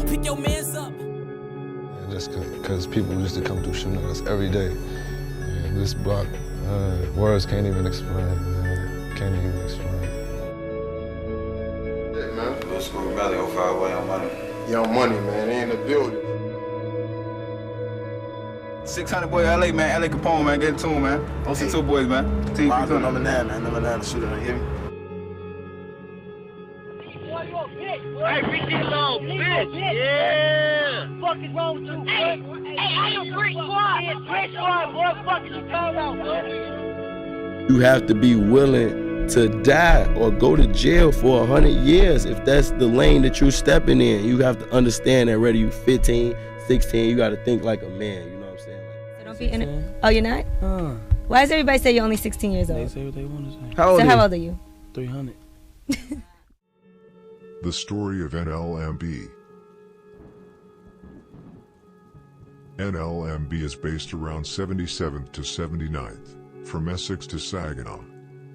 Pick your mans up. And just because people used to come through shooting at us every day. And this block, words can't even explain, man. Can't even explain. Yeah, man. Muskegon Valley, 051 Young Money. Young Money, man. They in the building. 600 boy, LA, man. LA Capone, man. Get it to him, man. OC2 boys, man. Number 9, man. Number 9, the shooter, you hear me? Hey, Ricky, little bitch. Yeah. Fuck is wrong with you? Hey, I am Brick Squad. Brick Squad, boy. Fuck is you talking about, boy? You have to be willing to die or go to jail for 100 years if that's the lane that you're stepping in. You have to understand that whether you 15, 16, you got to think like a man. You know what I'm saying? So don't be in it. Oh, you're not? Why does everybody say you're only 16 years old? They say what they want to say. How old How old are you? 300. The story of NLMB. NLMB is based around 77th to 79th, from Essex to Saginaw.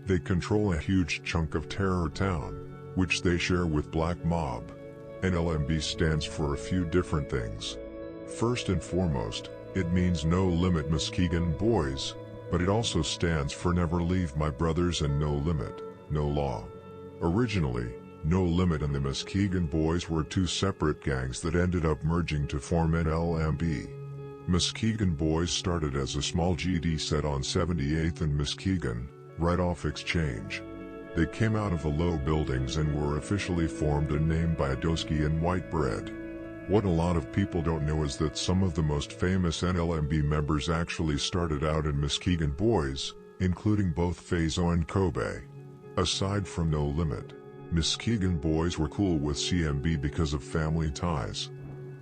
They control a huge chunk of Terror Town, which they share with Black Mob. NLMB stands for a few different things. First and foremost, it means No Limit Muskegon Boys, but it also stands for Never Leave My Brothers and No Limit, No Law. Originally, No Limit and the Muskegon Boys were two separate gangs that ended up merging to form NLMB. Muskegon Boys started as a small GD set on 78th and Muskegon, right off Exchange. They came out of the low buildings and were officially formed and named by Adoski and Whitebread. What a lot of people don't know is that some of the most famous NLMB members actually started out in Muskegon Boys, including both Fazo and Kobe. Aside from No Limit, Muskegon Boys were cool with CMB because of family ties.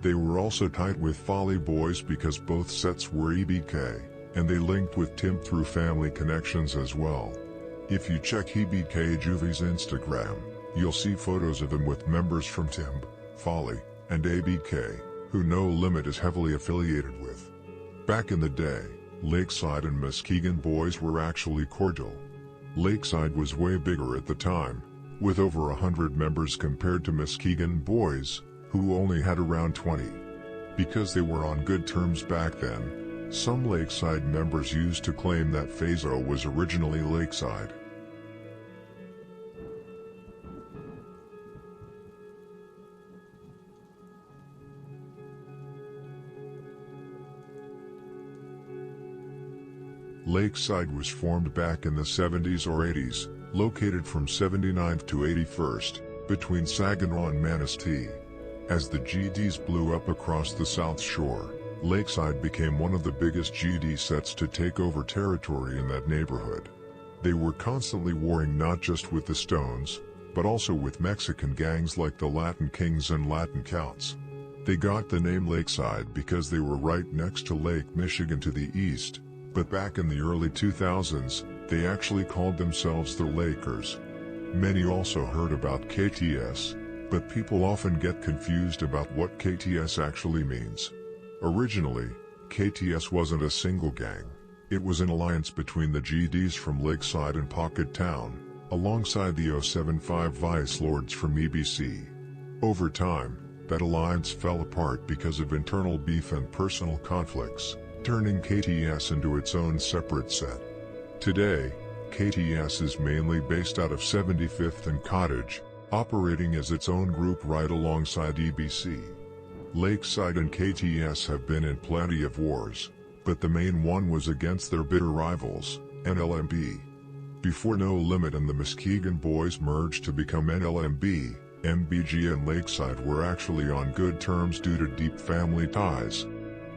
They were also tight with Folly Boys because both sets were EBK, and they linked with Tim through family connections as well. If you check EBK Juvie's Instagram, you'll see photos of him with members from Tim, Folly, and ABK, who No Limit is heavily affiliated with. Back in the day, Lakeside and Muskegon Boys were actually cordial. Lakeside was way bigger at the time, with over 100 members compared to Muskegon Boys, who only had around 20. Because they were on good terms back then, some Lakeside members used to claim that Fazo was originally Lakeside. Lakeside was formed back in the 70s or 80s, located from 79th to 81st, between Saginaw and Manistee. As the GDs blew up across the South Shore, Lakeside became one of the biggest GD sets to take over territory in that neighborhood. They were constantly warring not just with the Stones, but also with Mexican gangs like the Latin Kings and Latin Counts. They got the name Lakeside because they were right next to Lake Michigan to the east, but back in the early 2000s, they actually called themselves the Lakers. Many also heard about KTS, but people often get confused about what KTS actually means. Originally, KTS wasn't a single gang. It was an alliance between the GDs from Lakeside and Pocket Town, alongside the 075 Vice Lords from EBC. Over time, that alliance fell apart because of internal beef and personal conflicts, turning KTS into its own separate set. Today, KTS is mainly based out of 75th and Cottage, operating as its own group right alongside EBC. Lakeside and KTS have been in plenty of wars, but the main one was against their bitter rivals, NLMB. Before No Limit and the Muskegon Boys merged to become NLMB, MBG and Lakeside were actually on good terms due to deep family ties.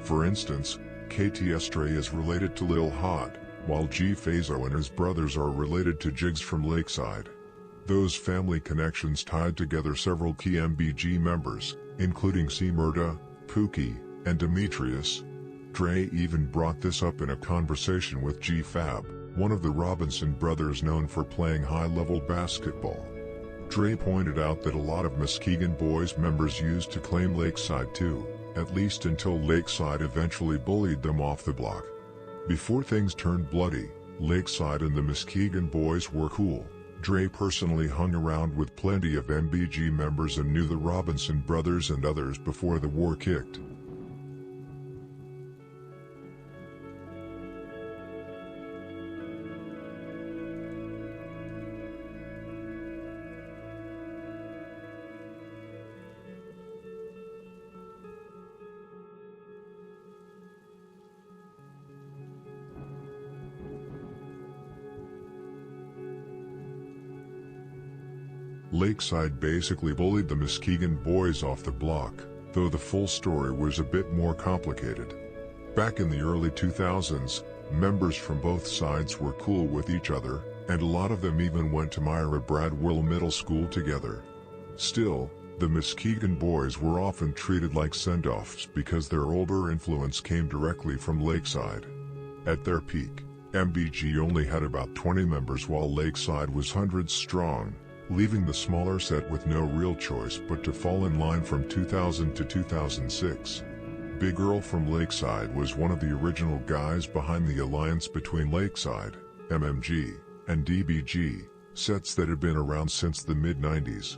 For instance, KTS Dre is related to Lil Hot, while G Fazo and his brothers are related to Jigs from Lakeside. Those family connections tied together several key MBG members, including C Murda, Pookie, and Demetrius. Dre even brought this up in a conversation with G Fab, one of the Robinson brothers known for playing high-level basketball. Dre pointed out that a lot of Muskegon Boys members used to claim Lakeside too, at least until Lakeside eventually bullied them off the block. Before things turned bloody, Lakeside and the Muskegon Boys were cool. Dre personally hung around with plenty of MBG members and knew the Robinson brothers and others before the war kicked. Lakeside basically bullied the Muskegon boys off the block, though the full story was a bit more complicated. Back in the early 2000s, members from both sides were cool with each other, and a lot of them even went to Myra Bradwell Middle School together. Still, the Muskegon boys were often treated like send-offs because their older influence came directly from Lakeside. At their peak, MBG only had about 20 members while Lakeside was hundreds strong, leaving the smaller set with no real choice but to fall in line from 2000 to 2006. Big Earl from Lakeside was one of the original guys behind the alliance between Lakeside, MMG, and DBG, sets that had been around since the mid-90s.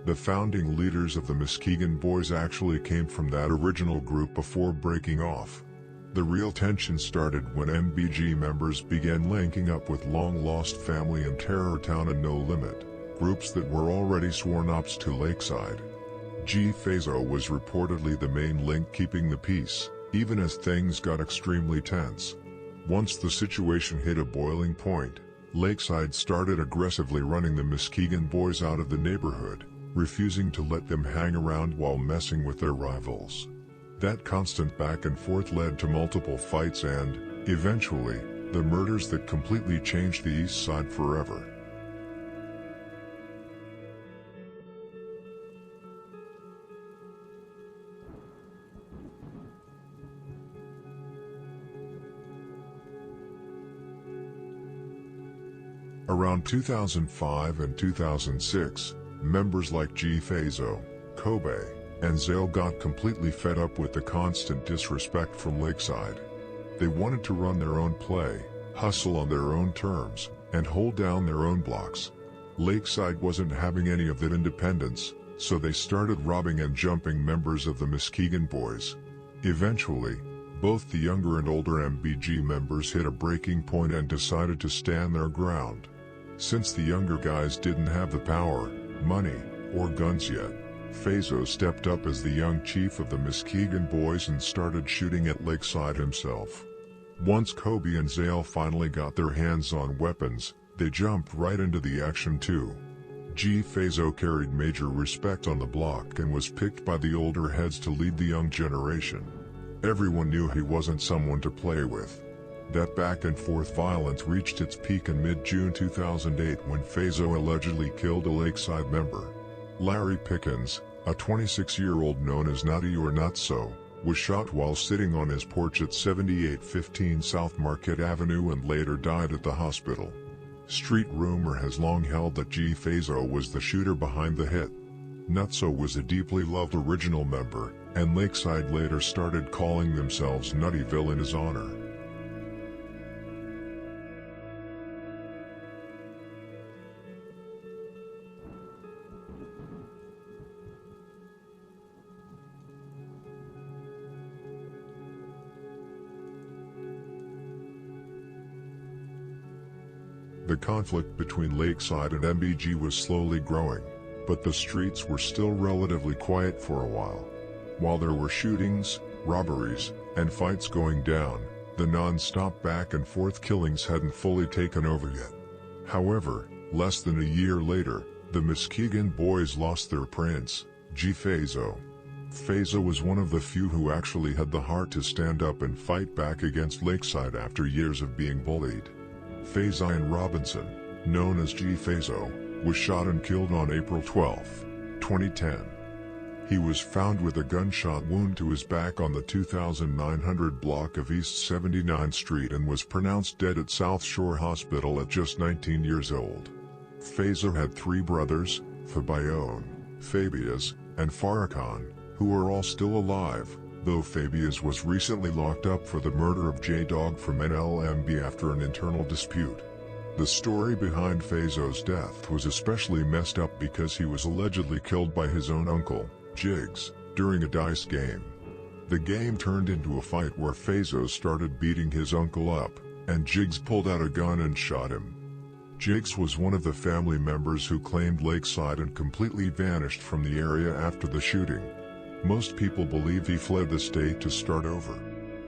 The founding leaders of the Muskegon Boys actually came from that original group before breaking off. The real tension started when MBG members began linking up with Long Lost Family and Terror Town and No Limit, groups that were already sworn ops to Lakeside. G-Fazo was reportedly the main link keeping the peace, even as things got extremely tense. Once the situation hit a boiling point, Lakeside started aggressively running the Muskegon boys out of the neighborhood, refusing to let them hang around while messing with their rivals. That constant back and forth led to multiple fights and, eventually, the murders that completely changed the East Side forever. Around 2005 and 2006, members like G-Fazo, Kobe, and Zale got completely fed up with the constant disrespect from Lakeside. They wanted to run their own play, hustle on their own terms, and hold down their own blocks. Lakeside wasn't having any of that independence, so they started robbing and jumping members of the Muskegon boys. Eventually, both the younger and older MBG members hit a breaking point and decided to stand their ground. Since the younger guys didn't have the power, money, or guns yet, Fazo stepped up as the young chief of the Muskegon boys and started shooting at Lakeside himself. Once Kobe and Zale finally got their hands on weapons, they jumped right into the action too. G-Fazo carried major respect on the block and was picked by the older heads to lead the young generation. Everyone knew he wasn't someone to play with. That back-and-forth violence reached its peak in mid-June 2008 when Fazo allegedly killed a Lakeside member. Larry Pickens, a 26-year-old known as Nutty or Nutso, was shot while sitting on his porch at 7815 South Marquette Avenue and later died at the hospital. Street rumor has long held that G-Fazo was the shooter behind the hit. Nutso was a deeply loved original member, and Lakeside later started calling themselves Nuttyville in his honor. The conflict between Lakeside and MBG was slowly growing, but the streets were still relatively quiet for a while. While there were shootings, robberies, and fights going down, the non-stop back-and-forth killings hadn't fully taken over yet. However, less than a year later, the Muskegon boys lost their prince, G-Fazo. Fazo was one of the few who actually had the heart to stand up and fight back against Lakeside after years of being bullied. Fazion Robinson, known as G-Fazo, was shot and killed on April 12, 2010. He was found with a gunshot wound to his back on the 2900 block of East 79th Street and was pronounced dead at South Shore Hospital at just 19 years old. Fazo had three brothers, Fabione, Fabius, and Farrakhan, who are all still alive, though Fabius was recently locked up for the murder of J-Dog from NLMB after an internal dispute. The story behind Fayzo's death was especially messed up because he was allegedly killed by his own uncle, Jigs, during a dice game. The game turned into a fight where Fayzo started beating his uncle up, and Jigs pulled out a gun and shot him. Jigs was one of the family members who claimed Lakeside and completely vanished from the area after the shooting. Most people believe he fled the state to start over.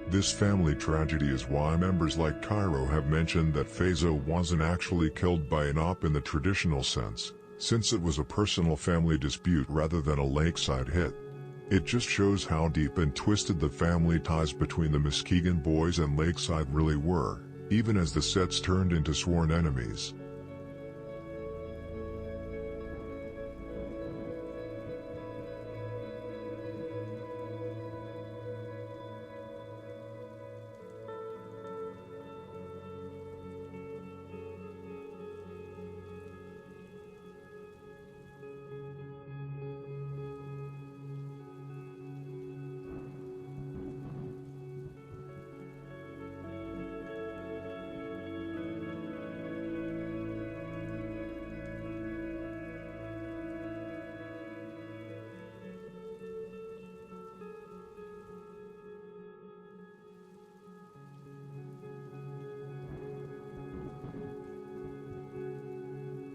This family tragedy is why members like Cairo have mentioned that Fayzo wasn't actually killed by an op in the traditional sense, since it was a personal family dispute rather than a Lakeside hit. It just shows how deep and twisted the family ties between the Muskegon boys and Lakeside really were, even as the sets turned into sworn enemies.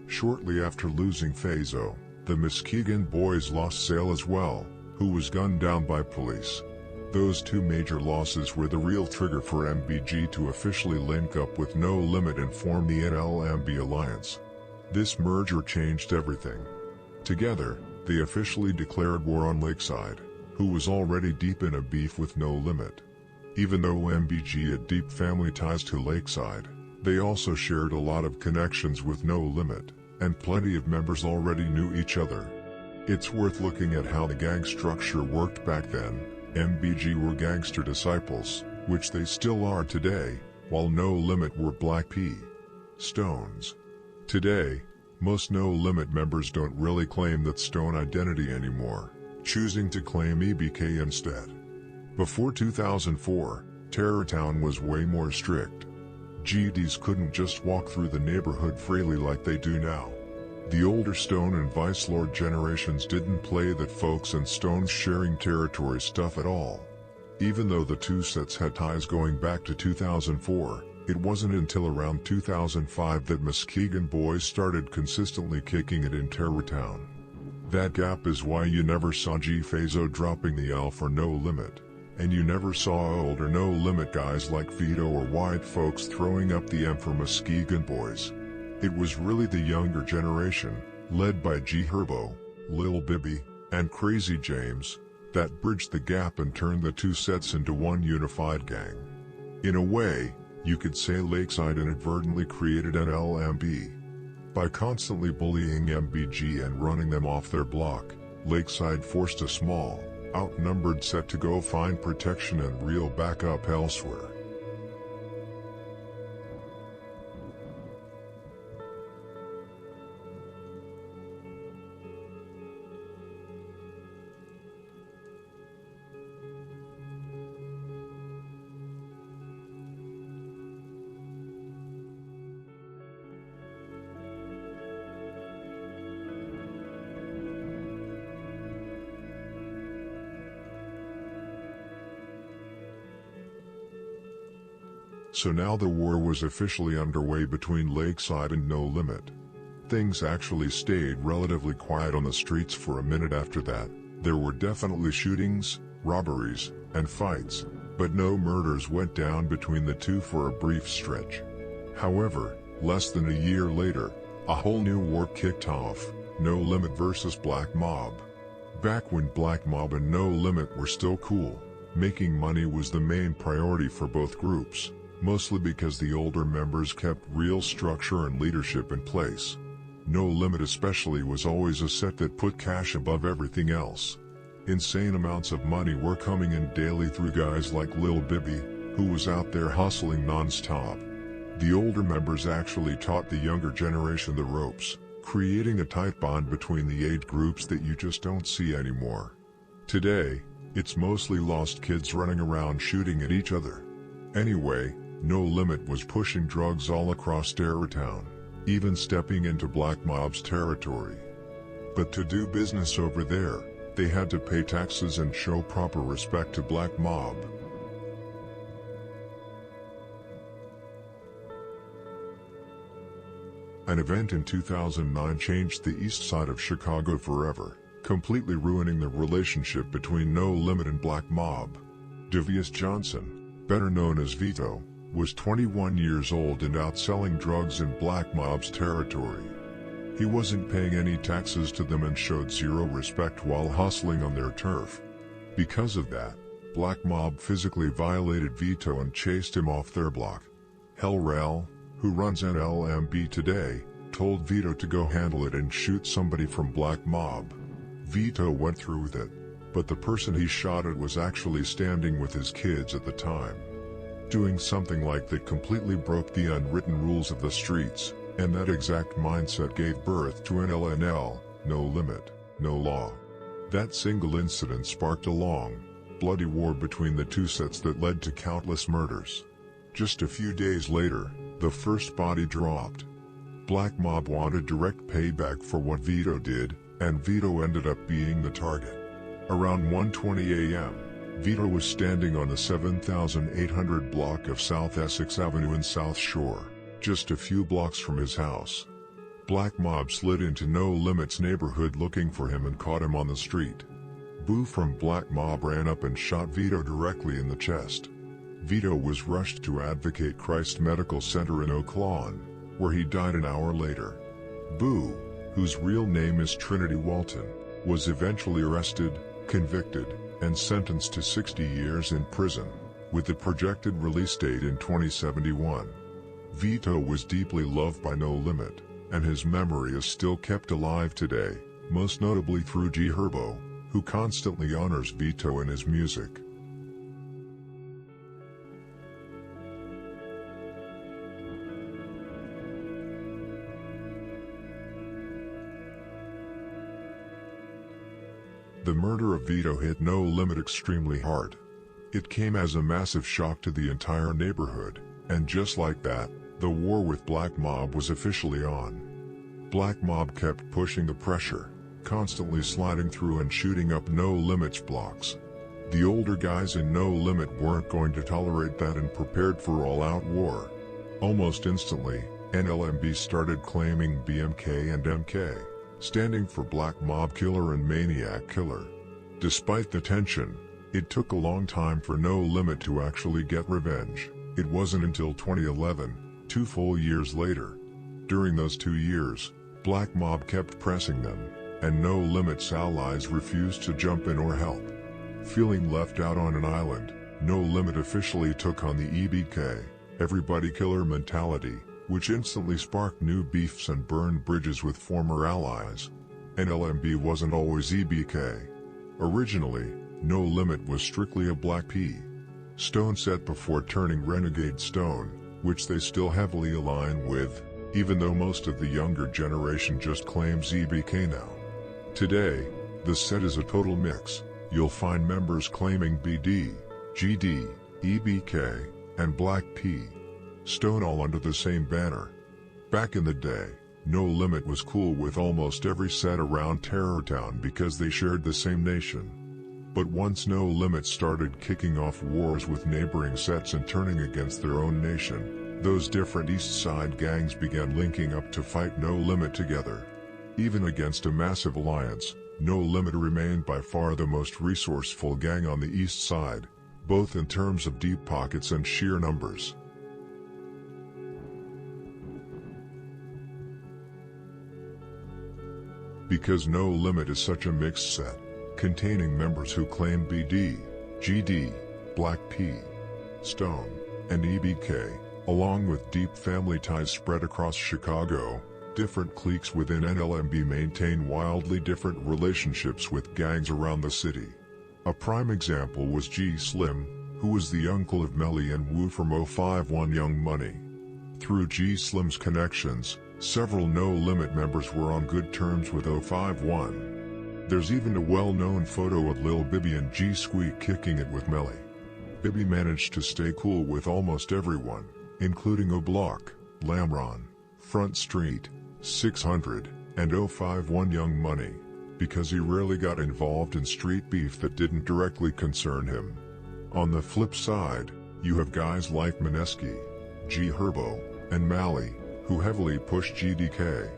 Shortly after losing Fayzo, the Muskegon boys lost Sale as well, who was gunned down by police. Those two major losses were the real trigger for MBG to officially link up with No Limit and form the NLMB alliance. This merger changed everything. Together, they officially declared war on Lakeside, who was already deep in a beef with No Limit. Even though MBG had deep family ties to Lakeside, they also shared a lot of connections with No Limit, and plenty of members already knew each other. It's worth looking at how the gang structure worked back then. MBG were gangster disciples, which they still are today, while No Limit were Black P. Stones. Today, most No Limit members don't really claim that Stone identity anymore, choosing to claim EBK instead. Before 2004, Terrortown was way more strict. GDs couldn't just walk through the neighborhood freely like they do now. The older Stone and Vice Lord generations didn't play that folks and Stones sharing territory stuff at all. Even though the two sets had ties going back to 2004, it wasn't until around 2005 that Muskegon boys started consistently kicking it in Terrortown. That gap is why you never saw G Fayzo dropping the L for No Limit, and you never saw older No Limit guys like Vito or white folks throwing up the M for Muskegon boys. It was really the younger generation, led by G Herbo, Lil Bibby, and Crazy James, that bridged the gap and turned the two sets into one unified gang. In a way, you could say Lakeside inadvertently created an LMB. By constantly bullying MBG and running them off their block, Lakeside forced a small, outnumbered set to go find protection and real backup elsewhere. So now the war was officially underway between Lakeside and No Limit. Things actually stayed relatively quiet on the streets for a minute after that. There were definitely shootings, robberies, and fights, but no murders went down between the two for a brief stretch. However, less than a year later, a whole new war kicked off, No Limit versus Black Mob. Back when Black Mob and No Limit were still cool, making money was the main priority for both groups, mostly because the older members kept real structure and leadership in place. No Limit especially was always a set that put cash above everything else. Insane amounts of money were coming in daily through guys like Lil Bibby, who was out there hustling non-stop. The older members actually taught the younger generation the ropes, creating a tight bond between the age groups that you just don't see anymore. Today, it's mostly lost kids running around shooting at each other. Anyway, No Limit was pushing drugs all across Tarrytown, even stepping into Black Mob's territory. But to do business over there, they had to pay taxes and show proper respect to Black Mob. An event in 2009 changed the east side of Chicago forever, completely ruining the relationship between No Limit and Black Mob. Devious Johnson, better known as Vito, was 21 years old and out selling drugs in Black Mob's territory. He wasn't paying any taxes to them and showed zero respect while hustling on their turf. Because of that, Black Mob physically violated Vito and chased him off their block. Hell Rel, who runs NLMB today, told Vito to go handle it and shoot somebody from Black Mob. Vito went through with it, but the person he shot at was actually standing with his kids at the time. Doing something like that completely broke the unwritten rules of the streets, and that exact mindset gave birth to NLNL, No Limit, No Law. That single incident sparked a long, bloody war between the two sets that led to countless murders. Just a few days later, the first body dropped. Black Mob wanted direct payback for what Vito did, and Vito ended up being the target. Around 1:20 a.m., Vito was standing on the 7800 block of South Essex Avenue in South Shore, just a few blocks from his house. Black Mob slid into No Limit's neighborhood looking for him and caught him on the street. Boo from Black Mob ran up and shot Vito directly in the chest. Vito was rushed to Advocate Christ Medical Center in Oak Lawn, where he died an hour later. Boo, whose real name is Trinity Walton, was eventually arrested, convicted, and sentenced to 60 years in prison, with the projected release date in 2071. Vito was deeply loved by No Limit, and his memory is still kept alive today, most notably through G Herbo, who constantly honors Vito in his music. The murder of Vito hit No Limit extremely hard. It came as a massive shock to the entire neighborhood, and just like that, the war with Black Mob was officially on. Black Mob kept pushing the pressure, constantly sliding through and shooting up No Limit's blocks. The older guys in No Limit weren't going to tolerate that and prepared for all-out war. Almost instantly, NLMB started claiming BMK and MK, standing for Black Mob Killer and Maniac Killer. Despite the tension, it took a long time for No Limit to actually get revenge. It wasn't until 2011, 2 full years later. During those 2 years, Black Mob kept pressing them, and No Limit's allies refused to jump in or help. Feeling left out on an island, No Limit officially took on the EBK, Everybody Killer mentality, which instantly sparked new beefs and burned bridges with former allies. NLMB wasn't always EBK. Originally, No Limit was strictly a Black P. Stone set before turning Renegade Stone, which they still heavily align with, even though most of the younger generation just claims EBK now. Today, the set is a total mix. You'll find members claiming BD, GD, EBK, and Black P. Stone all under the same banner. Back in the day, No Limit was cool with almost every set around Tarrytown because they shared the same nation. But once No Limit started kicking off wars with neighboring sets and turning against their own nation, those different East Side gangs began linking up to fight No Limit together. Even against a massive alliance, No Limit remained by far the most resourceful gang on the East Side, both in terms of deep pockets and sheer numbers. Because No Limit is such a mixed set, containing members who claim BD, GD, Black P, Stone, and EBK, along with deep family ties spread across Chicago, different cliques within NLMB maintain wildly different relationships with gangs around the city. A prime example was G Slim, who was the uncle of Melly and Wu from 051 Young Money. Through G Slim's connections, several No Limit members were on good terms with 051. There's even a well-known photo of Lil Bibby and G Squeak kicking it with Melly. Bibby managed to stay cool with almost everyone, including O'Block, Lamron, Front Street, 600, and 051 Young Money, because he rarely got involved in street beef that didn't directly concern him. On the flip side, you have guys like Mineski, G Herbo, and Mally, who heavily push GDK.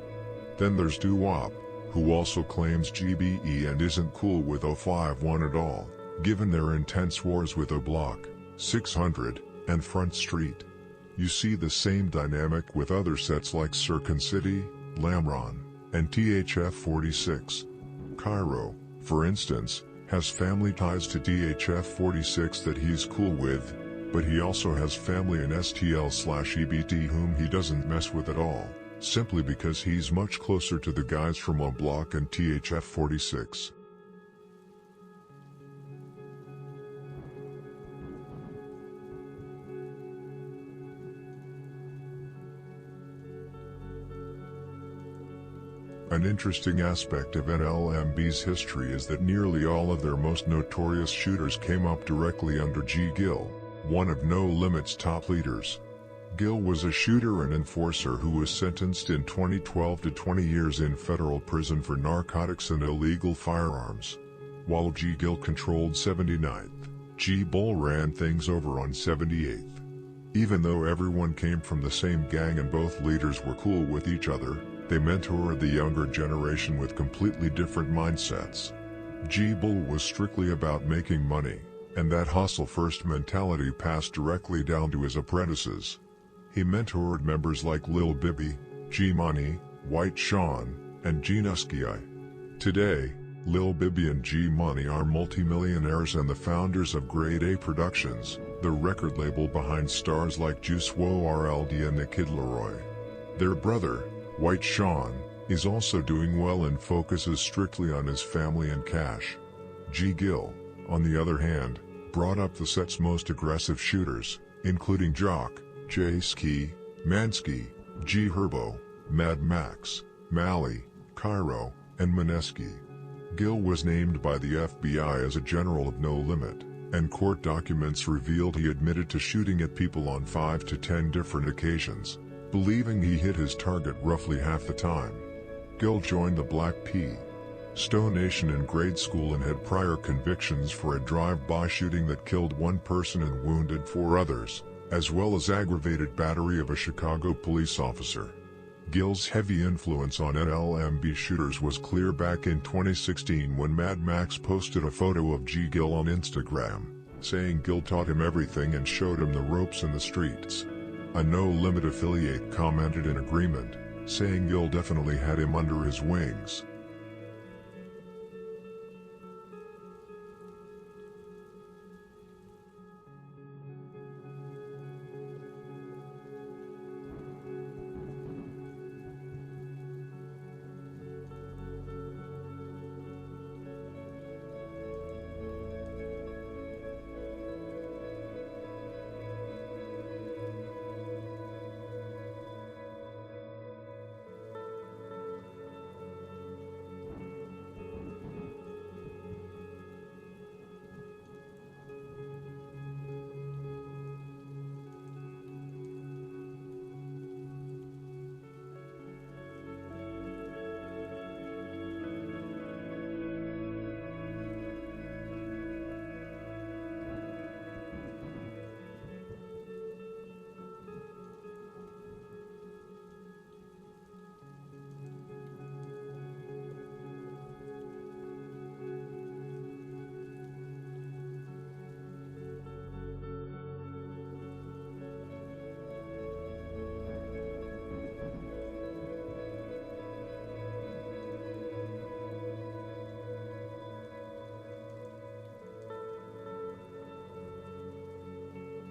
Then there's Doo-Wop, who also claims GBE and isn't cool with 051 at all, given their intense wars with O'Block, 600, and Front Street. You see the same dynamic with other sets like Circon City, Lamron, and THF-46. Cairo, for instance, has family ties to THF-46 that he's cool with, but he also has family in STL/EBT whom he doesn't mess with at all, simply because he's much closer to the guys from O'Block and THF-46. An interesting aspect of NLMB's history is that nearly all of their most notorious shooters came up directly under G. Gill, one of No Limit's top leaders. Gill was a shooter and enforcer who was sentenced in 2012 to 20 years in federal prison for narcotics and illegal firearms. While G. Gill controlled 79th, G. Bull ran things over on 78th. Even though everyone came from the same gang and both leaders were cool with each other, they mentored the younger generation with completely different mindsets. G. Bull was strictly about making money, and that hustle-first mentality passed directly down to his apprentices. He mentored members like Lil Bibby, G-Money, White Sean, and G-Nusky. Today, Lil Bibby and G-Money are multimillionaires and the founders of Grade A Productions, the record label behind stars like Juice WRLD and the Kid Laroi. Their brother, White Sean, is also doing well and focuses strictly on his family and cash. G. Gill, on the other hand, brought up the set's most aggressive shooters, including Jock, J. Ski, Mansky, G. Herbo, Mad Max, Mally, Cairo, and Mineski. Gill was named by the FBI as a general of No Limit, and court documents revealed he admitted to shooting at people on 5 to 10 different occasions, believing he hit his target roughly half the time. Gill joined the Black P. Stone Nation in grade school and had prior convictions for a drive-by shooting that killed one person and wounded 4 others, as well as aggravated battery of a Chicago police officer. Gill's heavy influence on NLMB shooters was clear back in 2016 when Mad Max posted a photo of G. Gill on Instagram, saying Gill taught him everything and showed him the ropes in the streets. A No Limit affiliate commented in agreement, saying Gill definitely had him under his wings.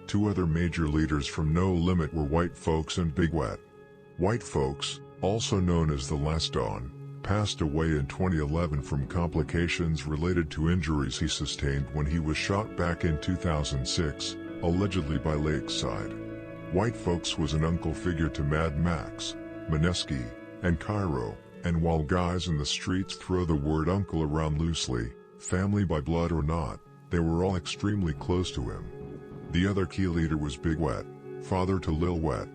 Two other major leaders from No Limit were White Folks and Big Wet. White Folks, also known as The Last Don, passed away in 2011 from complications related to injuries he sustained when he was shot back in 2006, allegedly by Lakeside. White Folks was an uncle figure to Mad Max, Mineski, and Cairo, and while guys in the streets throw the word uncle around loosely, family by blood or not, they were all extremely close to him. The other key leader was Big Wet, father to Lil Wet.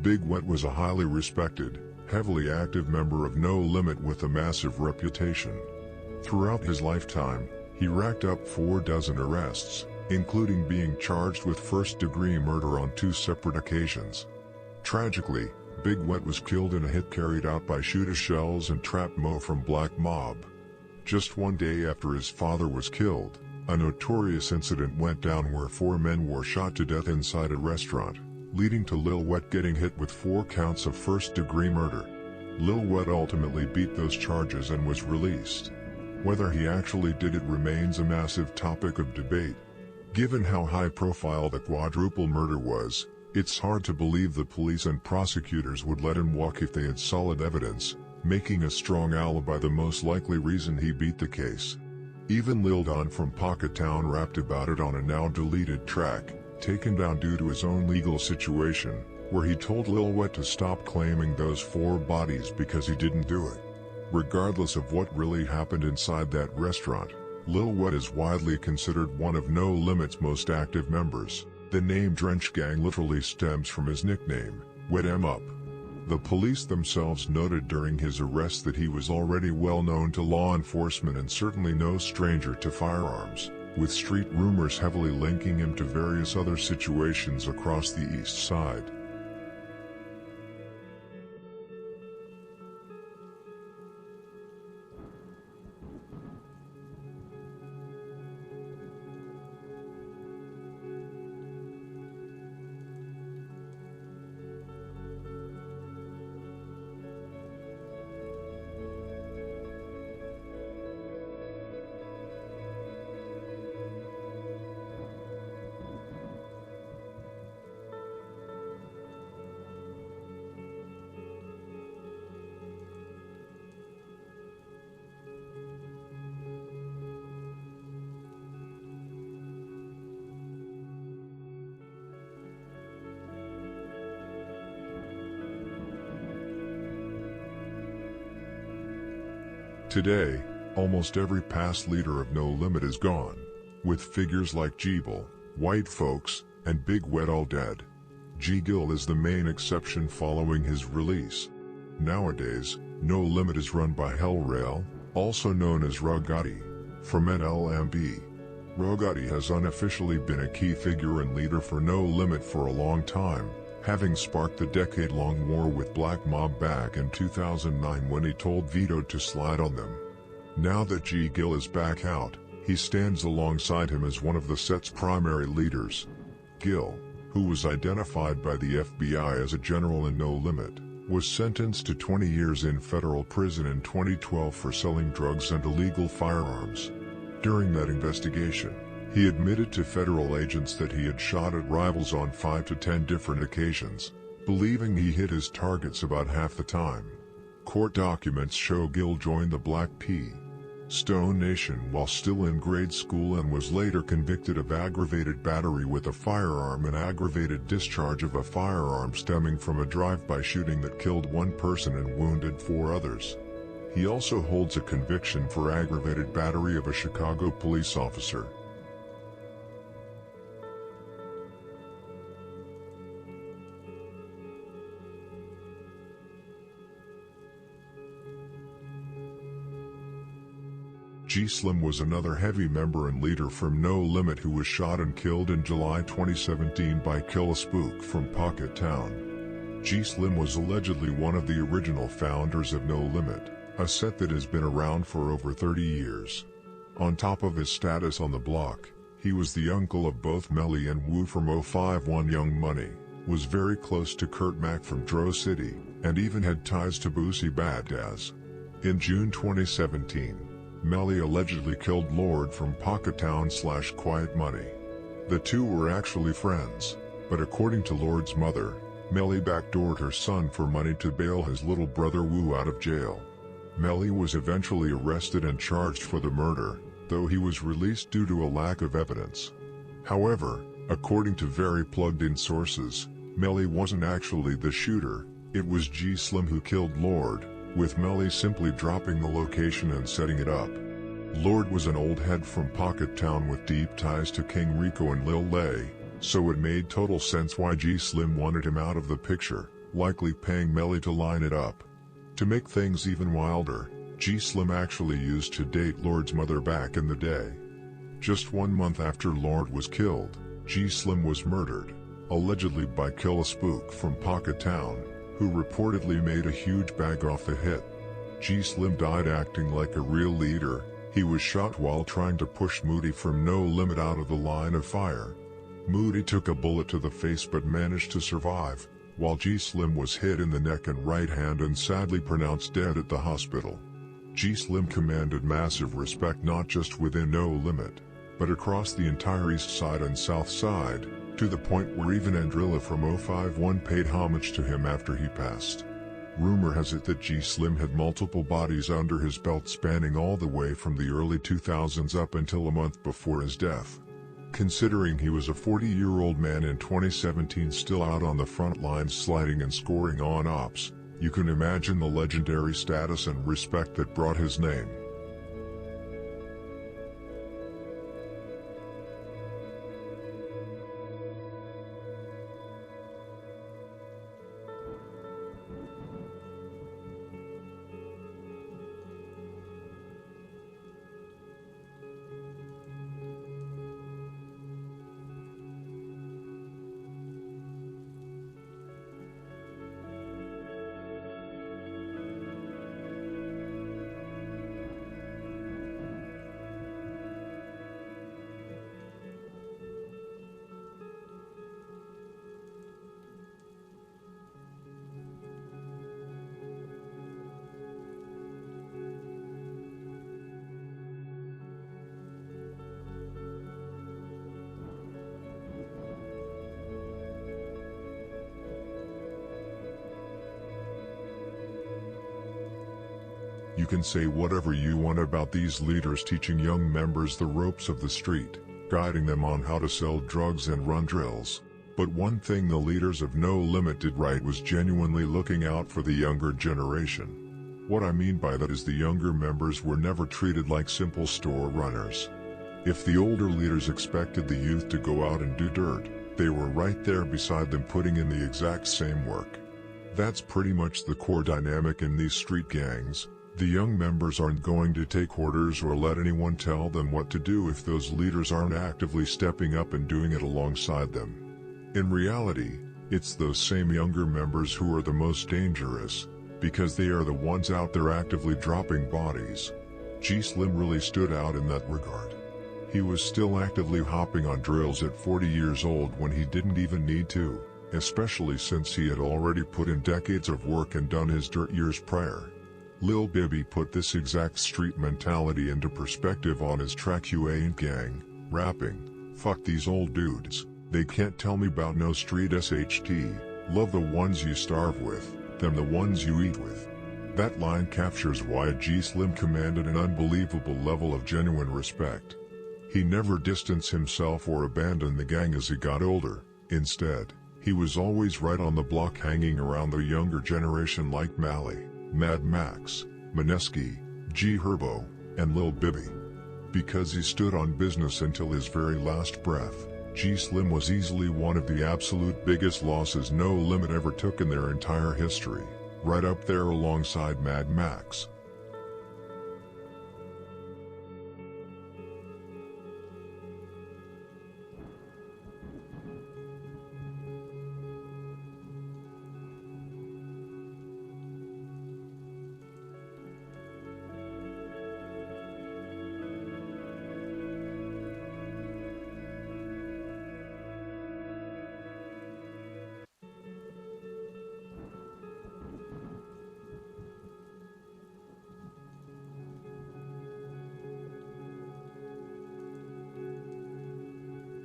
Big Wet was a highly respected, heavily active member of No Limit with a massive reputation. Throughout his lifetime, he racked up 4 dozen arrests, including being charged with first-degree murder on 2 separate occasions. Tragically, Big Wet was killed in a hit carried out by Shooter Shells and Trap Mo from Black Mob. Just one day after his father was killed, a notorious incident went down where 4 men were shot to death inside a restaurant, leading to Lil Wet getting hit with 4 counts of first-degree murder. Lil Wet ultimately beat those charges and was released. Whether he actually did it remains a massive topic of debate. Given how high-profile the quadruple murder was, it's hard to believe the police and prosecutors would let him walk if they had solid evidence, making a strong alibi the most likely reason he beat the case. Even Lil Don from Pocket Town rapped about it on a now-deleted track, taken down due to his own legal situation, where he told Lil Wet to stop claiming those 4 bodies because he didn't do it. Regardless of what really happened inside that restaurant, Lil Wet is widely considered one of No Limit's most active members. The name Drench Gang literally stems from his nickname, Wet 'em Up. The police themselves noted during his arrest that he was already well known to law enforcement and certainly no stranger to firearms, with street rumors heavily linking him to various other situations across the East Side. Today, almost every past leader of No Limit is gone, with figures like G-Bull, White Folks, and Big Wet all dead. G-Gill is the main exception following his release. Nowadays, No Limit is run by Hellrail, also known as Rugatti, from NLMB. Rugatti has unofficially been a key figure and leader for No Limit for a long time, having sparked the decade-long war with Black Mob back in 2009 when he told Vito to slide on them. Now that G-Gill is back out, he stands alongside him as one of the set's primary leaders. Gill, who was identified by the FBI as a general in No Limit, was sentenced to 20 years in federal prison in 2012 for selling drugs and illegal firearms. During that investigation, he admitted to federal agents that he had shot at rivals on 5 to 10 different occasions, believing he hit his targets about half the time. Court documents show Gill joined the Black P. Stone Nation while still in grade school and was later convicted of aggravated battery with a firearm and aggravated discharge of a firearm stemming from a drive-by shooting that killed 1 person and wounded 4 others. He also holds a conviction for aggravated battery of a Chicago police officer. G-Slim was another heavy member and leader from No Limit who was shot and killed in July 2017 by Killa Spook from Pocket Town. G-Slim was allegedly one of the original founders of No Limit, a set that has been around for over 30 years. On top of his status on the block, he was the uncle of both Melly and Wu from 051 Young Money, was very close to Kurt Mack from Dro City, and even had ties to Boosie Badazz. In June 2017, Melly allegedly killed Lord from Pocket Town / Quiet Money. The two were actually friends, but according to Lord's mother, Melly backdoored her son for money to bail his little brother Wu out of jail. Melly was eventually arrested and charged for the murder, though he was released due to a lack of evidence. However, according to very plugged-in sources, Melly wasn't actually the shooter, it was G-Slim who killed Lord, with Melly simply dropping the location and setting it up. Lord was an old head from Pocket Town with deep ties to King Rico and Lil Lay, So it made total sense why G Slim wanted him out of the picture, likely paying Melly to line it up. To make things even wilder, G Slim actually used to date Lord's mother back in the day. Just 1 month after Lord was killed, G Slim was murdered, allegedly by Kill a Spook from Pocket Town, who reportedly made a huge bag off the hit. G Slim died acting like a real leader. He was shot while trying to push Moody from No Limit out of the line of fire. Moody took a bullet to the face but managed to survive, while G Slim was hit in the neck and right hand and sadly pronounced dead at the hospital. G Slim commanded massive respect not just within No Limit, but across the entire East Side and South Side, to the point where even Andrilla from 051 paid homage to him after he passed. Rumor has it that G Slim had multiple bodies under his belt spanning all the way from the early 2000s up until a month before his death. Considering he was a 40-year-old man in 2017 still out on the front lines sliding and scoring on ops, you can imagine the legendary status and respect that brought his name. You can say whatever you want about these leaders teaching young members the ropes of the street, guiding them on how to sell drugs and run drills. But one thing the leaders of No Limit did right was genuinely looking out for the younger generation. What I mean by that is the younger members were never treated like simple store runners. If the older leaders expected the youth to go out and do dirt, they were right there beside them putting in the exact same work. That's pretty much the core dynamic in these street gangs. The young members aren't going to take orders or let anyone tell them what to do if those leaders aren't actively stepping up and doing it alongside them. In reality, it's those same younger members who are the most dangerous, because they are the ones out there actively dropping bodies. G Slim really stood out in that regard. He was still actively hopping on drills at 40 years old when he didn't even need to, especially since he had already put in decades of work and done his dirt years prior. Lil Bibby put this exact street mentality into perspective on his track "You Ain't Gang," rapping, "Fuck these old dudes, they can't tell me about no street SHT, love the ones you starve with, them the ones you eat with." That line captures why G Slim commanded an unbelievable level of genuine respect. He never distanced himself or abandoned the gang as he got older. Instead, he was always right on the block hanging around the younger generation like Mally, Mad Max, Mineski, G Herbo, and Lil Bibby. Because he stood on business until his very last breath, G Slim was easily one of the absolute biggest losses No Limit ever took in their entire history, right up there alongside Mad Max.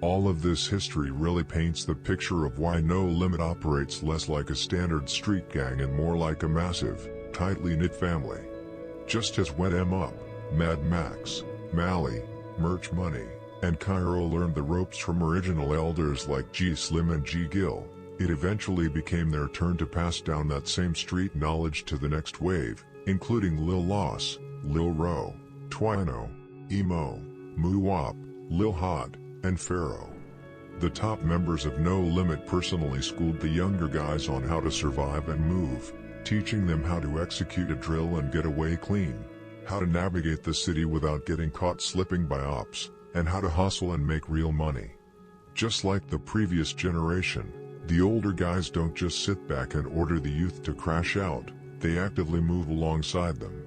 All of this history really paints the picture of why No Limit operates less like a standard street gang and more like a massive, tightly knit family. Just as when M Up, Mad Max, Mally, Merch Money, and Cairo learned the ropes from original elders like G Slim and G Gill, it eventually became their turn to pass down that same street knowledge to the next wave, including Lil Loss, Lil Ro, Twino, Emo, Moo Wop, Lil Hod, and Pharaoh. The top members of No Limit personally schooled the younger guys on how to survive and move, teaching them how to execute a drill and get away clean, how to navigate the city without getting caught slipping by ops, and how to hustle and make real money. Just like the previous generation, the older guys don't just sit back and order the youth to crash out, they actively move alongside them.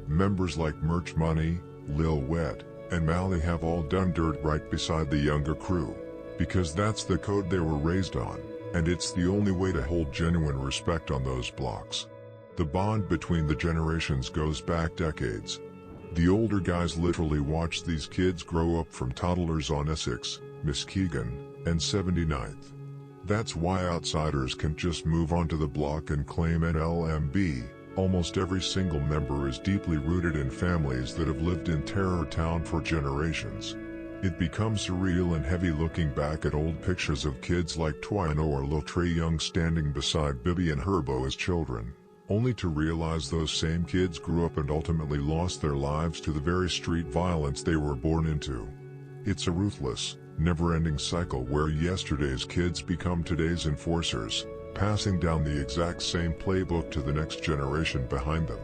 Members like Merch Money, Lil Wet, and Mally have all done dirt right beside the younger crew, because that's the code they were raised on, and it's the only way to hold genuine respect on those blocks. The bond between the generations goes back decades. The older guys literally watched these kids grow up from toddlers on Essex, Muskegon, and 79th. That's why outsiders can't just move onto the block and claim NLMB. Almost every single member is deeply rooted in families that have lived in Terror Town for generations. It becomes surreal and heavy looking back at old pictures of kids like Twino or Lil Trey Young standing beside Bibby and Herbo as children, only to realize those same kids grew up and ultimately lost their lives to the very street violence they were born into. It's a ruthless, never-ending cycle where yesterday's kids become today's enforcers, passing down the exact same playbook to the next generation behind them.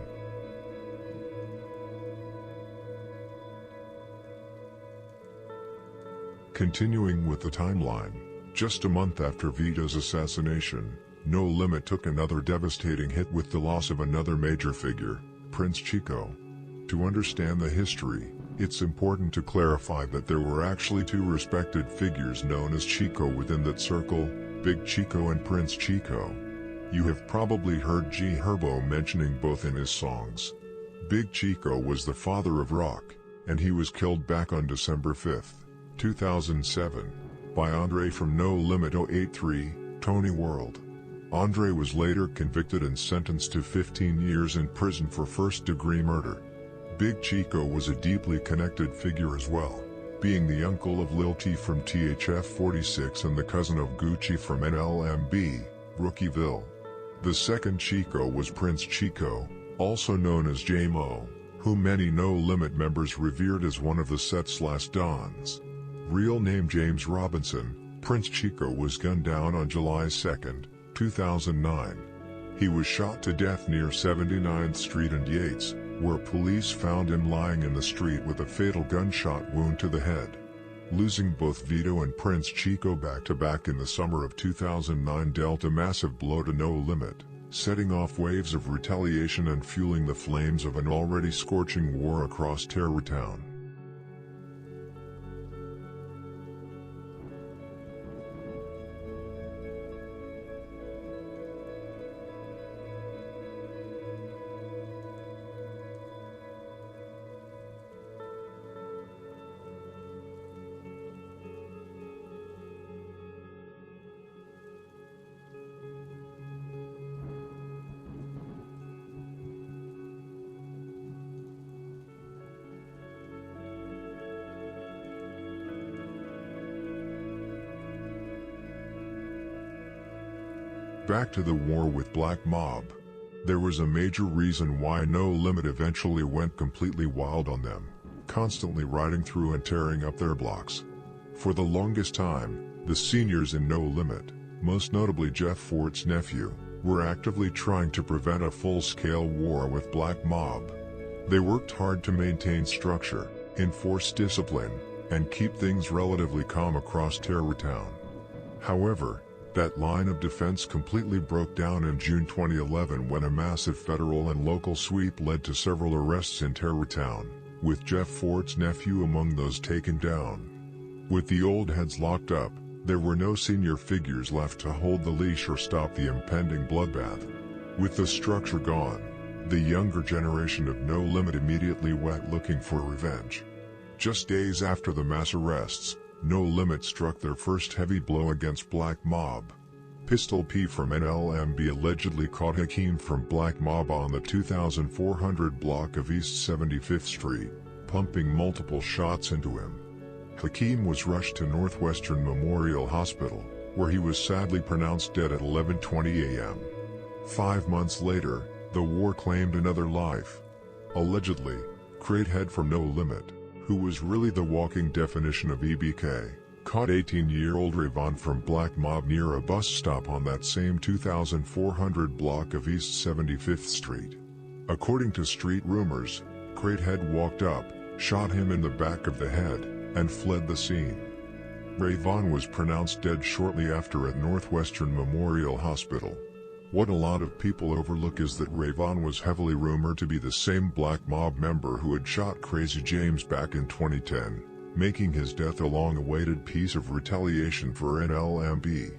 Continuing with the timeline, just a month after Vito's assassination, No Limit took another devastating hit with the loss of another major figure, Prince Chico. To understand the history, it's important to clarify that there were actually two respected figures known as Chico within that circle, Big Chico and Prince Chico. You have probably heard G Herbo mentioning both in his songs. Big Chico was the father of rock, and he was killed back on December 5, 2007, by Andre from No Limit 083, Tony World. Andre was later convicted and sentenced to 15 years in prison for first-degree murder. Big Chico was a deeply connected figure as well, being the uncle of Lil T from THF 46 and the cousin of Gucci from NLMB, Rookieville. The second Chico was Prince Chico, also known as J-Mo, whom many No Limit members revered as one of the set's last dons. Real name James Robinson, Prince Chico was gunned down on July 2, 2009. He was shot to death near 79th Street and Yates, where police found him lying in the street with a fatal gunshot wound to the head. Losing both Vito and Prince Chico back-to-back in the summer of 2009 dealt a massive blow to No Limit, setting off waves of retaliation and fueling the flames of an already scorching war across Terror Town. Back to the war with Black Mob. There was a major reason why No Limit eventually went completely wild on them, constantly riding through and tearing up their blocks. For the longest time, the seniors in No Limit, most notably Jeff Fort's nephew, were actively trying to prevent a full-scale war with Black Mob. They worked hard to maintain structure, enforce discipline, and keep things relatively calm across Terror Town. However, that line of defense completely broke down in June 2011 when a massive federal and local sweep led to several arrests in Terror Town, with Jeff Fort's nephew among those taken down. With the old heads locked up, there were no senior figures left to hold the leash or stop the impending bloodbath. With the structure gone, the younger generation of No Limit immediately went looking for revenge. Just days after the mass arrests, No Limit struck their first heavy blow against Black Mob. Pistol P from NLMB allegedly caught Hakeem from Black Mob on the 2400 block of East 75th Street, pumping multiple shots into him. Hakeem was rushed to Northwestern Memorial Hospital, where he was sadly pronounced dead at 11:20 a.m. 5 months later, the war claimed another life. Allegedly, Cratehead from No Limit, who was really the walking definition of EBK, caught 18-year-old Rayvon from Black Mob near a bus stop on that same 2400 block of East 75th Street. According to street rumors, Cratehead walked up, shot him in the back of the head, and fled the scene. Rayvon was pronounced dead shortly after at Northwestern Memorial Hospital. What a lot of people overlook is that Rayvon was heavily rumored to be the same Black Mob member who had shot Crazy James back in 2010, making his death a long-awaited piece of retaliation for NLMB.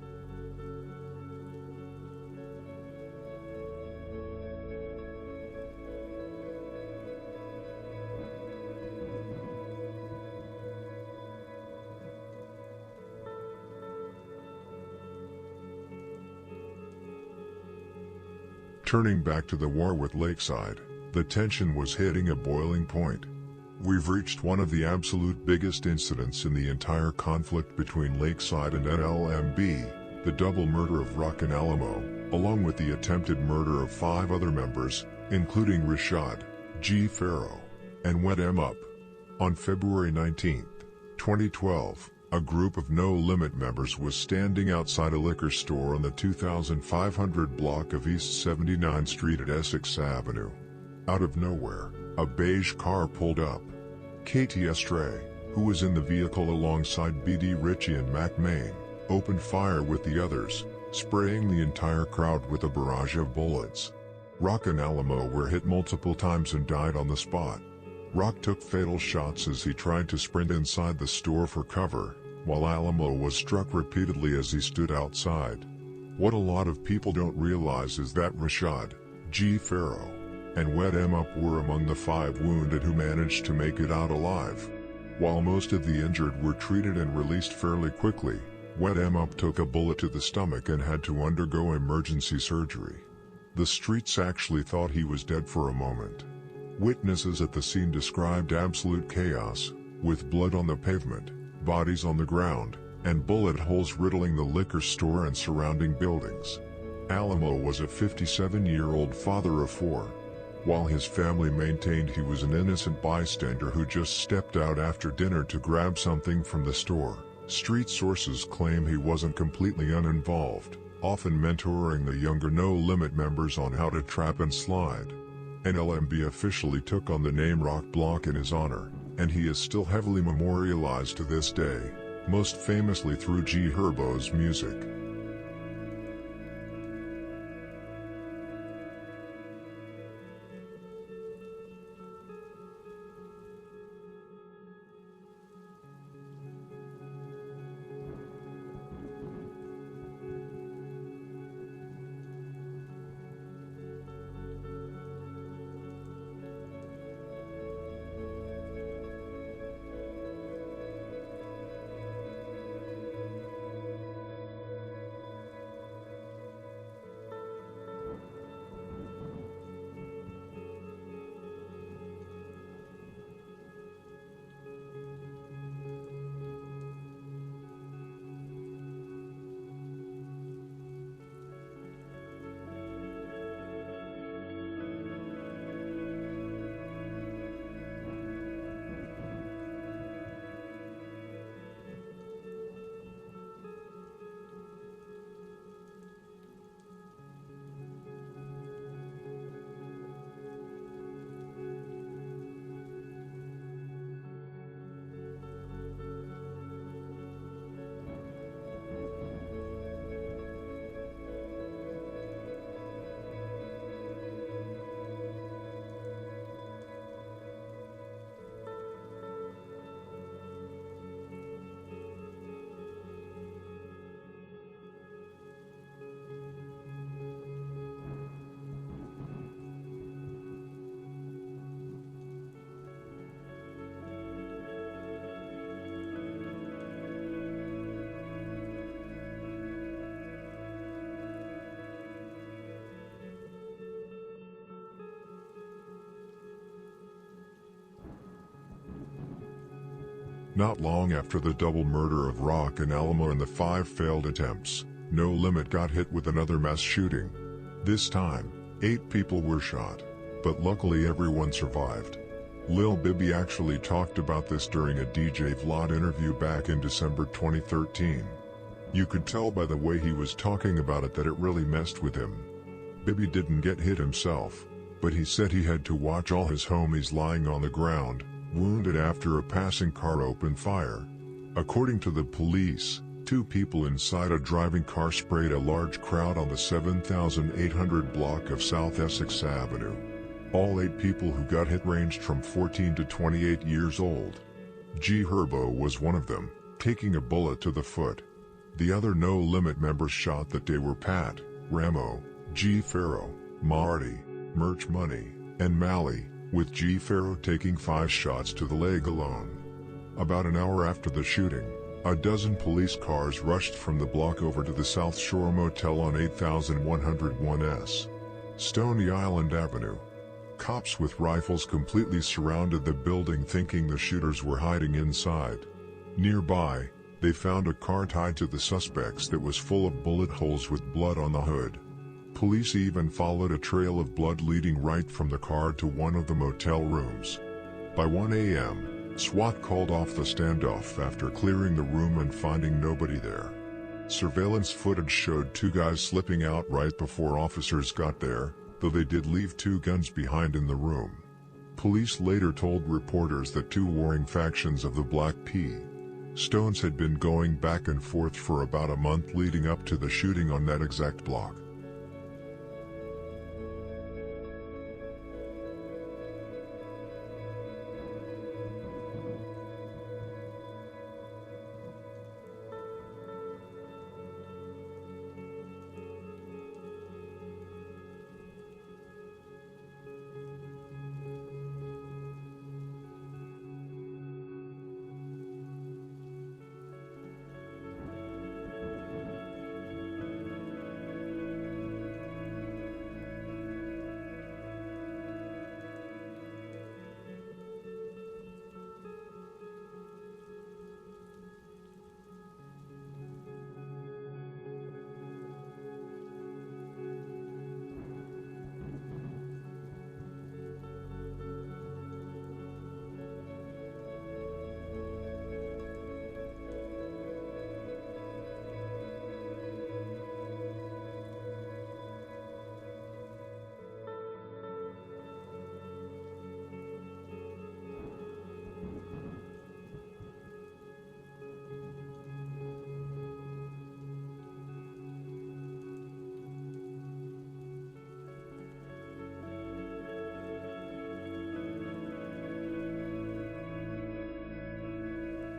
Turning back to the war with Lakeside, the tension was hitting a boiling point. We've reached one of the absolute biggest incidents in the entire conflict between Lakeside and NLMB, the double murder of Rock and Alamo, along with the attempted murder of 5 other members, including Rashad G. Farrow, and Wet M Up. On February 19, 2012, a group of No Limit members was standing outside a liquor store on the 2500 block of East 79th Street at Essex Avenue. Out of nowhere, a beige car pulled up. Katie Estray, who was in the vehicle alongside B.D. Ritchie and Mac Main, opened fire with the others, spraying the entire crowd with a barrage of bullets. Rock and Alamo were hit multiple times and died on the spot. Rock took fatal shots as he tried to sprint inside the store for cover, while Alamo was struck repeatedly as he stood outside. What a lot of people don't realize is that Rashad G. Farrow and Wet M Up were among the 5 wounded who managed to make it out alive. While most of the injured were treated and released fairly quickly, Wet M Up took a bullet to the stomach and had to undergo emergency surgery. The streets actually thought he was dead for a moment. Witnesses at the scene described absolute chaos, with blood on the pavement, bodies on the ground, and bullet holes riddling the liquor store and surrounding buildings. Alamo was a 57-year-old father of 4. While his family maintained he was an innocent bystander who just stepped out after dinner to grab something from the store, street sources claim he wasn't completely uninvolved, often mentoring the younger No Limit members on how to trap and slide. NLMB officially took on the name Rock Block in his honor, and he is still heavily memorialized to this day, most famously through G Herbo's music. Not long after the double murder of Rock and Alamo and the 5 failed attempts, No Limit got hit with another mass shooting. This time, 8 people were shot, but luckily everyone survived. Lil Bibby actually talked about this during a DJ Vlad interview back in December 2013. You could tell by the way he was talking about it that it really messed with him. Bibby didn't get hit himself, but he said he had to watch all his homies lying on the ground, wounded after a passing car opened fire. According to the police, 2 people inside a driving car sprayed a large crowd on the 7800 block of South Essex Avenue. All 8 people who got hit ranged from 14 to 28 years old. G Herbo was one of them, taking a bullet to the foot. The other No Limit members shot that day were Pat, Ramo, G Pharaoh, Marty, Merch Money, and Mally, with G Pharaoh taking 5 shots to the leg alone. About an hour after the shooting, a dozen police cars rushed from the block over to the South Shore Motel on 8101 Stony Island Avenue. Cops with rifles completely surrounded the building thinking the shooters were hiding inside. Nearby, they found a car tied to the suspects that was full of bullet holes with blood on the hood. Police even followed a trail of blood leading right from the car to one of the motel rooms. By 1 a.m., SWAT called off the standoff after clearing the room and finding nobody there. Surveillance footage showed 2 guys slipping out right before officers got there, though they did leave 2 guns behind in the room. Police later told reporters that 2 warring factions of the Black P. Stones had been going back and forth for about a month leading up to the shooting on that exact block.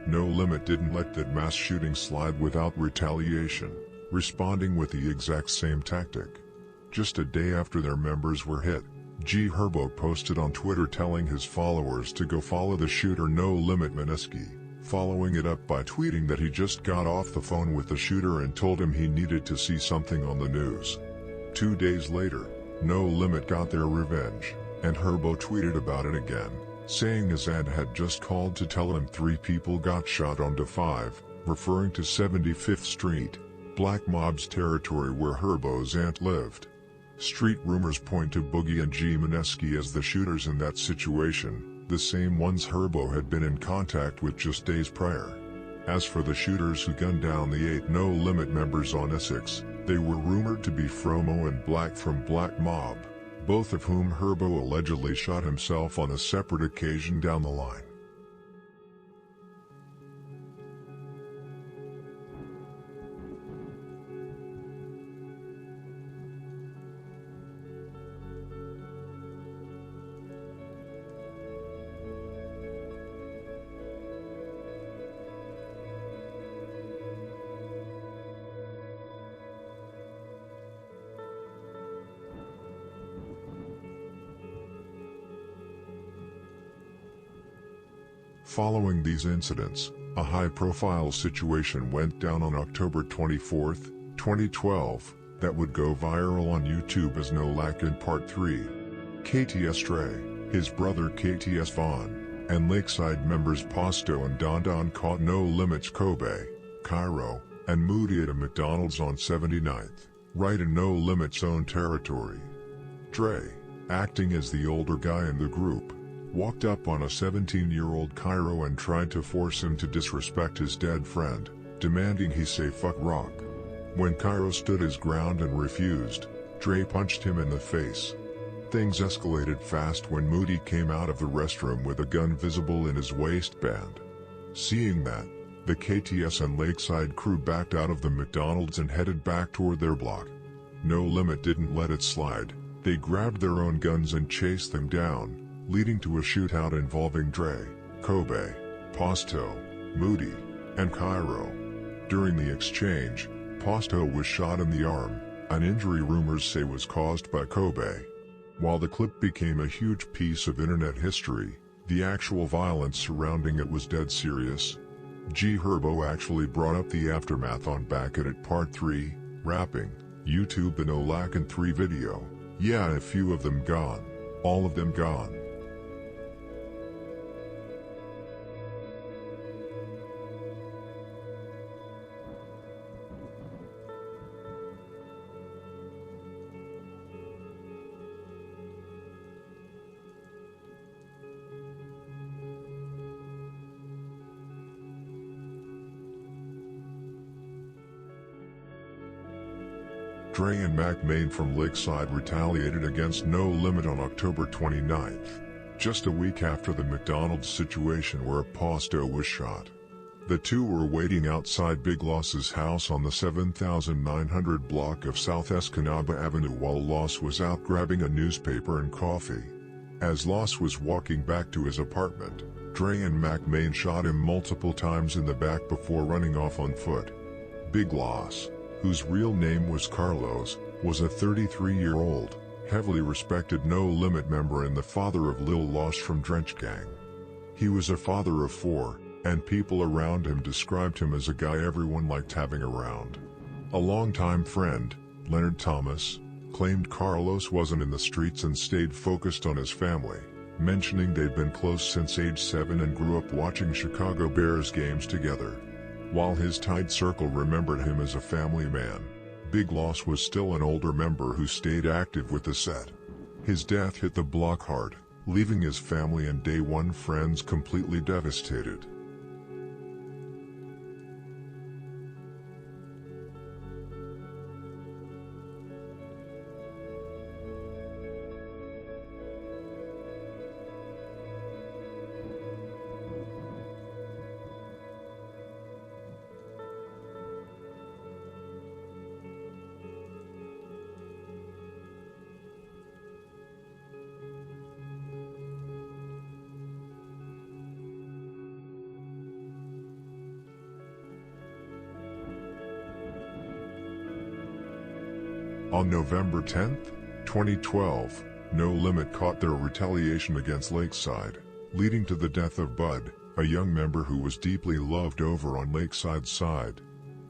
No Limit didn't let that mass shooting slide without retaliation, responding with the exact same tactic. Just a day after their members were hit, G Herbo posted on Twitter telling his followers to go follow the shooter No Limit Mineski, following it up by tweeting that he just got off the phone with the shooter and told him he needed to see something on the news. 2 days later, No Limit got their revenge, and Herbo tweeted about it again, saying his aunt had just called to tell him 3 people got shot on D5, referring to 75th Street, Black Mob's territory where Herbo's aunt lived. Street rumors point to Boogie and G Mineski as the shooters in that situation, the same ones Herbo had been in contact with just days prior. As for the shooters who gunned down the 8 No Limit members on Essex, they were rumored to be Fromo and Black from Black Mob, both of whom Herbo allegedly shot himself on a separate occasion down the line. Following these incidents, a high-profile situation went down on October 24, 2012, that would go viral on YouTube as No Lack in Part 3. KTS Stray, his brother KTS Vaughn, and Lakeside members Pasto and Don Don caught No Limit's Kobe, Cairo, and Moody at a McDonald's on 79th, right in No Limit's own territory. Dre, acting as the older guy in the group, walked up on a 17-year-old Cairo and tried to force him to disrespect his dead friend, demanding he say fuck rock. When Cairo stood his ground and refused, Dre punched him in the face. Things escalated fast when Moody came out of the restroom with a gun visible in his waistband. Seeing that, the KTS and Lakeside crew backed out of the McDonald's and headed back toward their block. No Limit didn't let it slide. They grabbed their own guns and chased them down, leading to a shootout involving Dre, Kobe, Posto, Moody, and Cairo. During the exchange, Posto was shot in the arm, an injury rumors say was caused by Kobe. While the clip became a huge piece of internet history, the actual violence surrounding it was dead serious. G Herbo actually brought up the aftermath on Back at It Part 3, rapping, YouTube and Olac and 3 video. Yeah, a few of them gone. All of them gone. Dre and Mac Main from Lakeside retaliated against No Limit on October 29th, just a week after the McDonald's situation where Posto was shot. The two were waiting outside Big Loss's house on the 7900 block of South Escanaba Avenue while Loss was out grabbing a newspaper and coffee. As Loss was walking back to his apartment, Dre and Mac Main shot him multiple times in the back before running off on foot. Big Loss, whose real name was Carlos, was a 33-year-old, heavily respected No Limit member and the father of Lil Loss from Drench Gang. He was a father of 4, and people around him described him as a guy everyone liked having around. A longtime friend, Leonard Thomas, claimed Carlos wasn't in the streets and stayed focused on his family, mentioning they'd been close since age 7 and grew up watching Chicago Bears games together. While his tight circle remembered him as a family man, Big Loss was still an older member who stayed active with the set. His death hit the block hard, leaving his family and day one friends completely devastated. On November 10, 2012, No Limit caught their retaliation against Lakeside, leading to the death of Bud, a young member who was deeply loved over on Lakeside's side.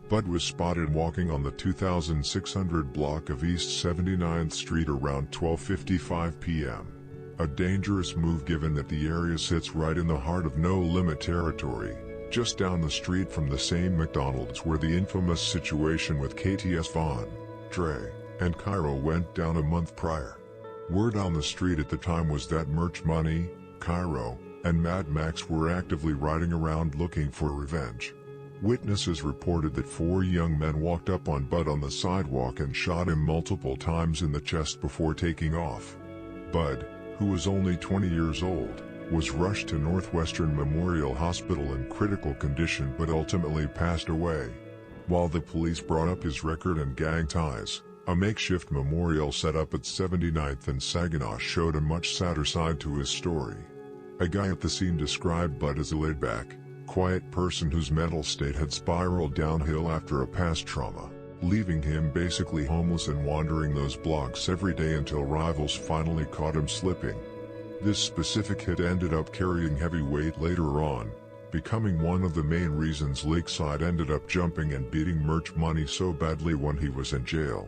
Bud was spotted walking on the 2600 block of East 79th Street around 12:55 p.m. A dangerous move given that the area sits right in the heart of No Limit territory, just down the street from the same McDonald's where the infamous situation with KTS Vaughn, Dre, and Cairo went down a month prior. Word on the street at the time was that Merch Money, Cairo, and Mad Max were actively riding around looking for revenge. Witnesses reported that 4 young men walked up on Bud on the sidewalk and shot him multiple times in the chest before taking off. Bud, who was only 20 years old, was rushed to Northwestern Memorial Hospital in critical condition but ultimately passed away. While the police brought up his record and gang ties, a makeshift memorial set up at 79th and Saginaw showed a much sadder side to his story. A guy at the scene described Bud as a laid-back, quiet person whose mental state had spiraled downhill after a past trauma, leaving him basically homeless and wandering those blocks every day until rivals finally caught him slipping. This specific hit ended up carrying heavy weight later on, becoming one of the main reasons Lakeside ended up jumping and beating Merch Money so badly when he was in jail.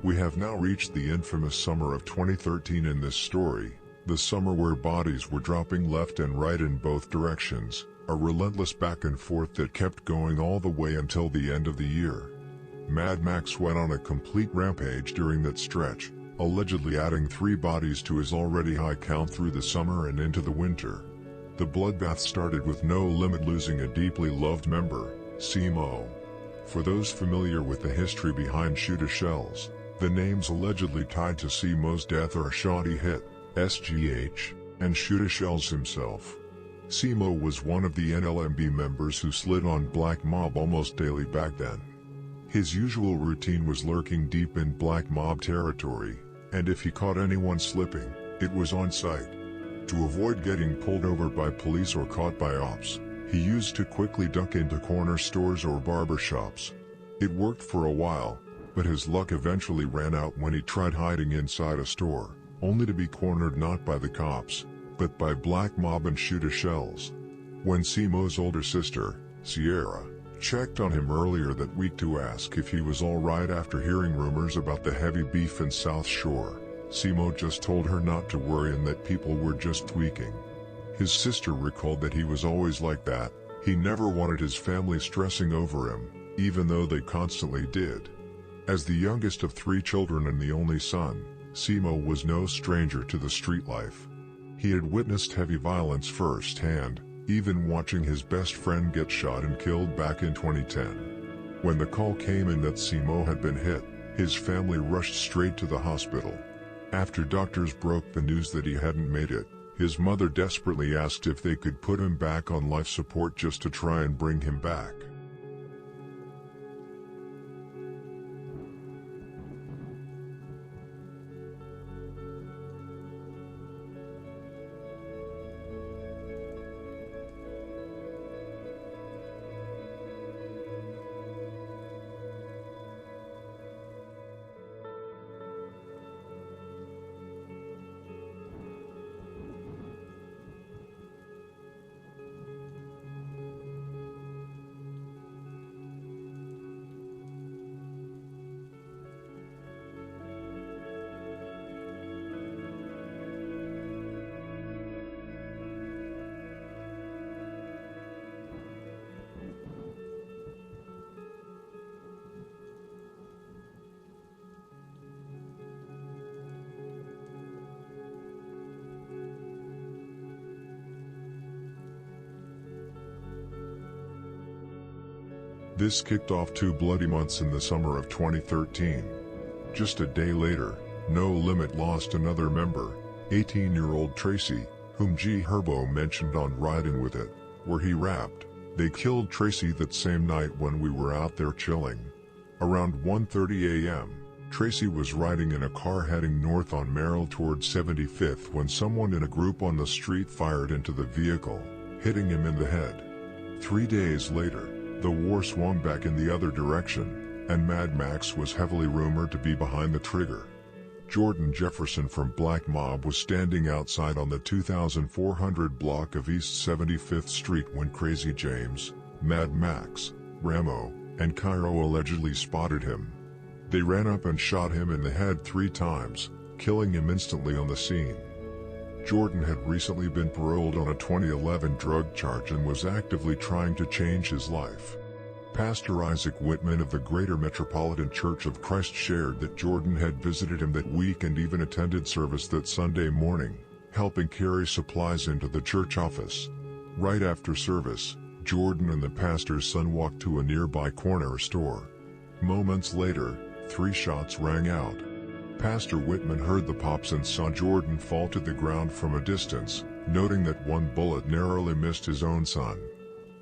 We have now reached the infamous summer of 2013 in this story, the summer where bodies were dropping left and right in both directions, a relentless back and forth that kept going all the way until the end of the year. Mad Max went on a complete rampage during that stretch, allegedly adding 3 bodies to his already high count through the summer and into the winter. The bloodbath started with No Limit losing a deeply loved member, C-Mo. For those familiar with the history behind Shoot a Shells, the names allegedly tied to C-Mo's death are Shawty Hit, SGH, and Shoot a Shells himself. C-Mo was one of the NLMB members who slid on Black Mob almost daily back then. His usual routine was lurking deep in Black Mob territory, and if he caught anyone slipping, it was on sight. To avoid getting pulled over by police or caught by ops, he used to quickly duck into corner stores or barber shops. It worked for a while, but his luck eventually ran out when he tried hiding inside a store, only to be cornered not by the cops, but by Black Mob and Shoot a Shells. When C-Mo's older sister, Sierra, checked on him earlier that week to ask if he was alright after hearing rumors about the heavy beef in South Shore, C-Mo just told her not to worry and that people were just tweaking. His sister recalled that he was always like that. He never wanted his family stressing over him, even though they constantly did. As the youngest of 3 children and the only son, C-Mo was no stranger to the street life. He had witnessed heavy violence firsthand, even watching his best friend get shot and killed back in 2010. When the call came in that C-Mo had been hit, his family rushed straight to the hospital. After doctors broke the news that he hadn't made it, his mother desperately asked if they could put him back on life support just to try and bring him back. This kicked off 2 bloody months in the summer of 2013. Just a day later, No Limit lost another member, 18-year-old Tracy, whom G Herbo mentioned on Riding With It, where he rapped. They killed Tracy that same night when we were out there chilling. Around 1:30 a.m., Tracy was riding in a car heading north on Merrill toward 75th when someone in a group on the street fired into the vehicle, hitting him in the head. 3 days later, the war swung back in the other direction, and Mad Max was heavily rumored to be behind the trigger. Jordan Jefferson from Black Mob was standing outside on the 2400 block of East 75th Street when Crazy James, Mad Max, Ramo, and Cairo allegedly spotted him. They ran up and shot him in the head 3 times, killing him instantly on the scene. Jordan had recently been paroled on a 2011 drug charge and was actively trying to change his life. Pastor Isaac Whitman of the Greater Metropolitan Church of Christ shared that Jordan had visited him that week and even attended service that Sunday morning, helping carry supplies into the church office. Right after service, Jordan and the pastor's son walked to a nearby corner store. Moments later, 3 shots rang out. Pastor Whitman heard the pops and saw Jordan fall to the ground from a distance, noting that 1 bullet narrowly missed his own son.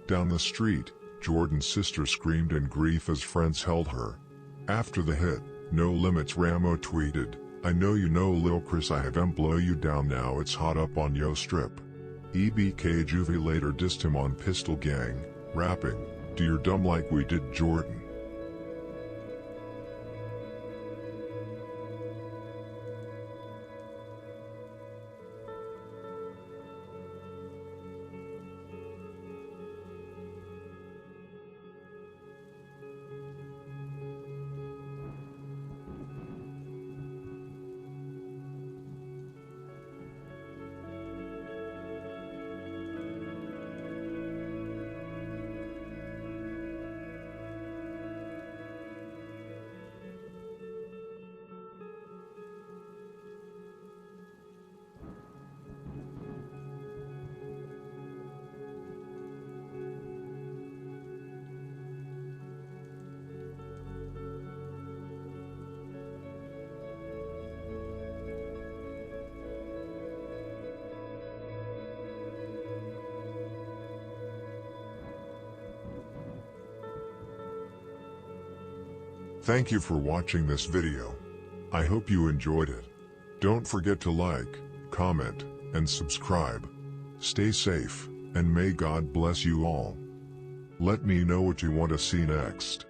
Down the street, Jordan's sister screamed in grief as friends held her. After the hit, No Limits Ramo tweeted, "I know you know Lil Chris, I have blow you down now, it's hot up on yo strip." EBK Juvie later dissed him on Pistol Gang, rapping, "Do you're dumb like we did Jordan." Thank you for watching this video. I hope you enjoyed it. Don't forget to like, comment, and subscribe. Stay safe, and may God bless you all. Let me know what you want to see next.